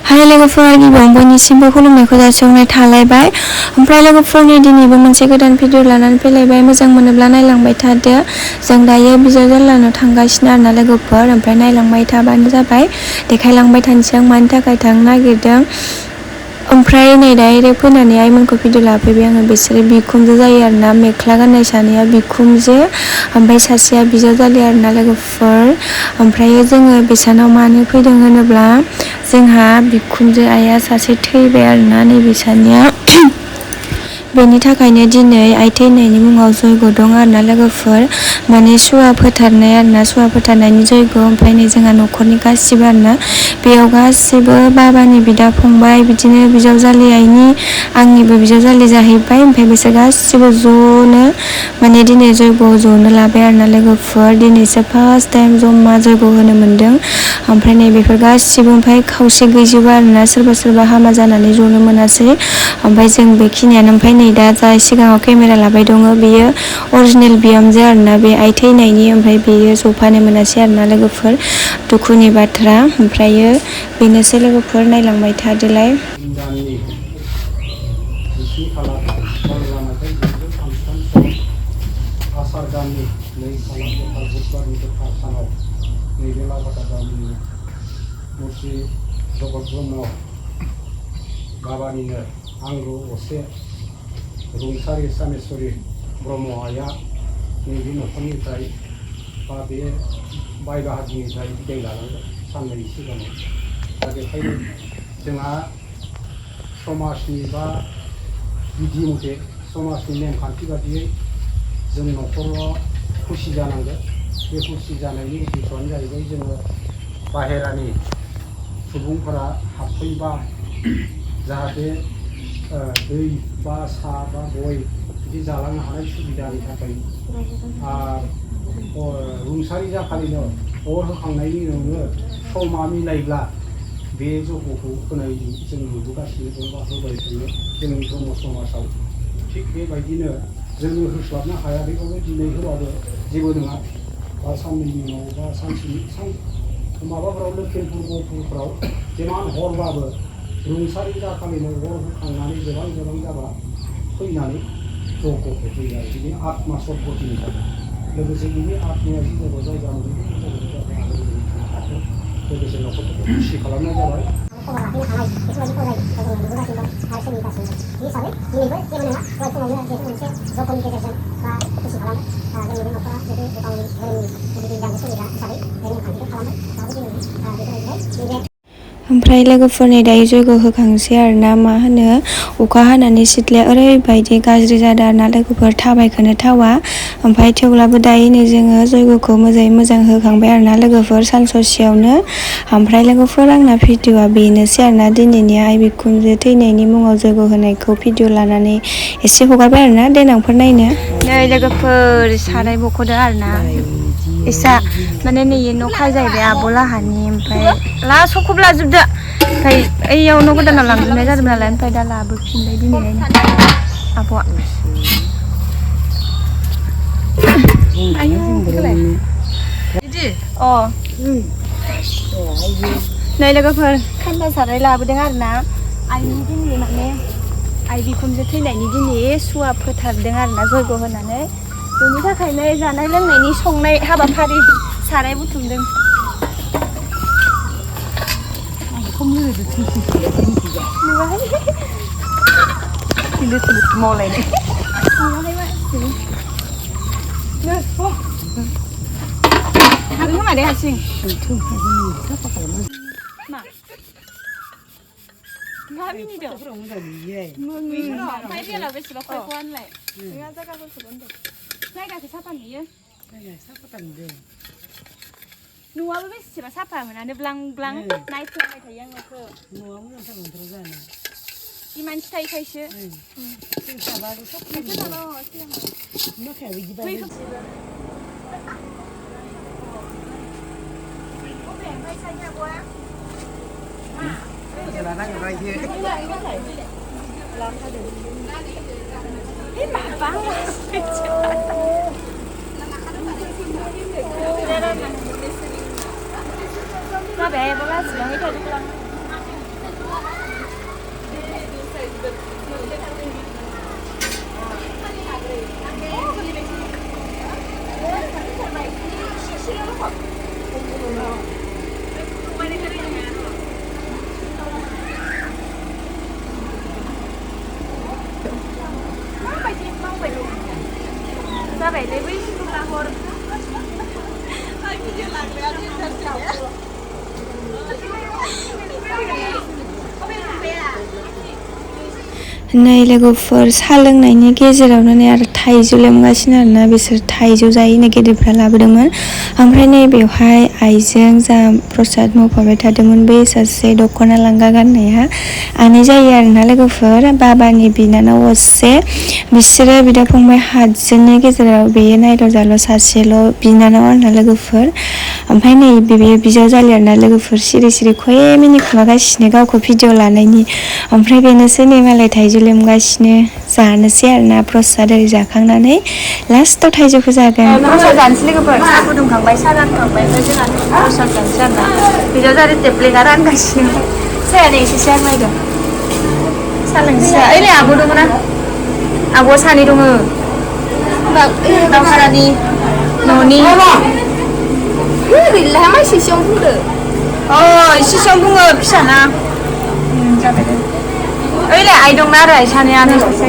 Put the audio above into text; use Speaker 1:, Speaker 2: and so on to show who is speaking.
Speaker 1: हाय लोगोफोर गिबियावनो बयनिसिमबो खुलुमनायखौ जासिहरनाय थालायबाय। ओमफ्राय लोगोफोरनि दिनैबो मोनसे गोदान भिडिअ लानानै फैलायबाय। मोजां मोनोब्ला नायलांबाय थादो। जों दायो बिजाब जालानो थांगासिनो आरोना लोगोफोर। ओमफ्राय नायलांबाय थाबानो जाबाय। देखायलांबाय थानोसै आं मानि थाखाय थांनो नागिरदों। ओमफ्राय नै डाइरेक्ट फैनानै आइमोनखौ भिडिअ लाफैबाय आङो। बिसोरो बिखुमजो जायो आरोना। मेख्ला गाननाय सानैया बिखुमजो, ओमफ्राय सासेया बिजावजालि आरोना लोगोफोर। ओमफ्राय जोङो बिसानाव मानो फैदों होनोब्ला जोंहा बिखुमजो आइया सासे थैबाय आरोना नैबे सानिया। बेनि थाखायनो दिनै आइ थैनायनि मुङाव जयग दं आरोना लोगोफोर। माने सुवा फोथारनाय आरोना, सुवा फोथारनायनि जयग। ओमफ्राय नै जोंहा न'खरनि गासिबो आरोना बेयाव गासिबो बाबानि बिदा फंबाय, बिदिनो बिजावजालि आइनि आंनिबो बिजावजालि जाहैबाय। ओमफ्राय बिसोर गासिबो ज'नो माने दिनै जयग ज'नो लाबाय आरोना लोगोफोर। दिनैसो फार्स्ट टाइम जमा जयग होनो मोनदों। ओमफ्राय नै बेफोर गासिबो ओमफ्राय खावसे गैजोबा आरोना, सोरबा सोरबा हामा जानानै जनो मोनासै। ओमफ्राय जों बेखिनियानो। ओमफ्राय नै दा जाय सिगाङाव केमेरा लाबाय दङ बेयो अरिजिनेल बिहामजो आरोना, बे आइ थैनायनि। ओमफ्राय बेयो जफानो मोनासै आरोना लोगोफोर, दुखुनि बाथ्रा। ओमफ्रायो बेनोसै लोगोफोर, नायलांबाय थादोलाय।
Speaker 2: आसार दाननि 2 खालार गोथार बुधबारनि गोथार सानाव नैबे लावबाथा गामिनि मुरसि जगत ब्रह्म बाबानिनो आंगो असे रुंसारि सामेश्वरी ब्रह्म आइया नैबे न'खरनिफ्राय बा बे बाय बाहागिनिफ्राय बिदाय लानांगोन साननै सिगाङाव। दा बेखायनो जोंहा समाजनि बा बिधि मथे समाजनि नेमखान्थि बादियै जों न'खराव खुसि जानांगोन। बे खुसि जानायनि उद्देश्यआनो जाहैबाय जोङो बाहेरानि सुबुंफोरा हाबफैबा जाहाथे दै बा सा बा गय बिदि जालांनो हानाय सुबिदानि थाखाय रुंसारि जाखालिनो अर होखांनायनि उनावनो समा मिलायब्ला बे जगखौ होनाय जों नुबोगासिनो दं बा होबाय थायो जोंनि ब्रह्म समाजाव। थिग बेबायदिनो जोङो होस्लाबनो हायाखैबाबो दिनै होबाबो जेबो नङा, बा साननैनि उनाव बा सानसेनि माबाफोराव लखिमपुर गहपुरफ्राव जेमान हरबाबो रुंसारि जाखालिनो हर होखांनानै गोबां जाबा फैनानै जगखौ होफैयो आरो बिनि आत्मा सदगतिनि थाखाय। लोगोसे बिनि आत्माया जि जायगायाव जायगा मोनदों बे जायगायाव जायगा आलो गोजोनै थानो हाथों। लोगोसे न'खरफोरखौ खुसि खालामनाय जाबाय। खबर लाफैनो हानाय बेफोरबायदि फरायनाय जोङो नुबोगासिनो दं आरो सोलिगासिनो दं। बे हिसाबै दिनैबो जेबो नङा, दहाय फुङावनो जिहेतु मोनसे जगनि गेजेरजों बा खुसि खालामो जोंनि बे न'खरा जिहेतु गावनि धोरोमनि बिदि दानि सोलिग्रा हिसाबै बे नेमखान्थिखौ खालामो। दाबो दिनै बेफोरबायदिहाय नैबे।
Speaker 1: ओमफ्राय लोगोफोरनि दायो जयग होखांसै आरोना। मा होनो, अखा हानानै सिथ्लाया ओरैबायदि गाज्रि जादों आरोना लोगोफोर, थाबायखोनो थावा। ओमफ्राय थेवब्लाबो दायो नै जोङो जयगखौ मोजाङै मोजां होखांबाय आरोना लोगोफोर, सान ससेयावनो। ओमफ्राय लोगोफोर आंना भिडिअआ बेनोसै आरोना दिनैनि आइ बिखुनजो थैनायनि मुङाव जयग होनायखौ भिडिअ लानानै एसे हगारबाय आरोना, देनांफोर नायनो। नै लोगोफोर साराय बख'दो आरोना इसा, माने नै न' खाय जाहैबाय आब' लाहानि। ओमफ्राय लास्ट सखब लाजोबदो। ओमफ्राय ओइयाव न' गोदानाव लांजोबनाय जादों नालाय, ओमफ्राय दा लाबोफिनबाय दिनैहायनो आब'आ। नै लोगोफोर खान्दा साराय लाबोदों आरोना। आइनि दिनै माने आइ बिखुनजो थैनायनि दिनै सुवा फोथारदों आरोना जयग होनानै। बेनि थाखायनो जानाय लोंनायनि संनाय हाबाफारि साराय बुथुमदों। मा मिनिदों? ओमफ्राय बेलाव बेसेबां खयखौ आनलाय? नोंहा जायगाफोरखौ होनदों। जायगाखौ साफा नुयो? साफा नुदों। न'आबो बेसेबा साफा मोनानो ब्लां ब्लां नायफैबाय थायो आं न'खौ। न'आबो मोजांथार मोनथारो जानो। इ मानसि थायोखायसो। जों थाबाबो साफा नुयो। सिगाङाव बिदि बायदि। ओमफ्राय साइडनि आब'आ? Ba bè, ba lá sữa hết rồi đi con. जाबाय दे बै लाहर नै लोगोफोर सा लोंनायनि गेजेरावनो नै आरो थाइजौ लेमगासिनो आरोना बिसोर थाइजौ जायैनो गेदेरफ्रा लाबोदोंमोन ओमफ्राय नै बेवहाय आइजों जा प्रसाद मावफाबाय थादोंमोन बै सासे दख'ना लांगा गाननाया आनै जायो आरोना लोगोफोर बाबानि बिनानाव असे बिसोरो बिदा फंबाय 8 जननि गेजेराव बेयो नायल' जाल' सासेल' बिनानाव आरोना लोगोफोर ओमफ्राय नै बे बिजावजालि आरोना लोगोफोर सिरि सिरि खये मिनिखुमागासिनो गावखौ भिडिअ लानायनि ओमफ्राय बेनोसै नै मालाय थाइजौ लेमगासिनो जानोसै आरोना प्रसाद ओरै जाखांनानै लास्टआव थाइजौखौ जागोन प्रसाद जानोसै लोगोफोर साहा फुदुंखांबाय साहा रानखांबाय ओमफ्राय जोंहा प्रसाद जानोसै आरोना बिजावजालि टेब्लेटआ रानगासिनो सायानो एसेसो आग्लायदों साहा लोंसै ओइलाय आब' दङ ना आब'आ सानै दङ दावहारानि न'नि गैला मा सिसेयावनो बुंदो सिसेयावनो बुङो फिसाना जाबाय दे ओइलाय आइ दंना आरो सानैयानो सासे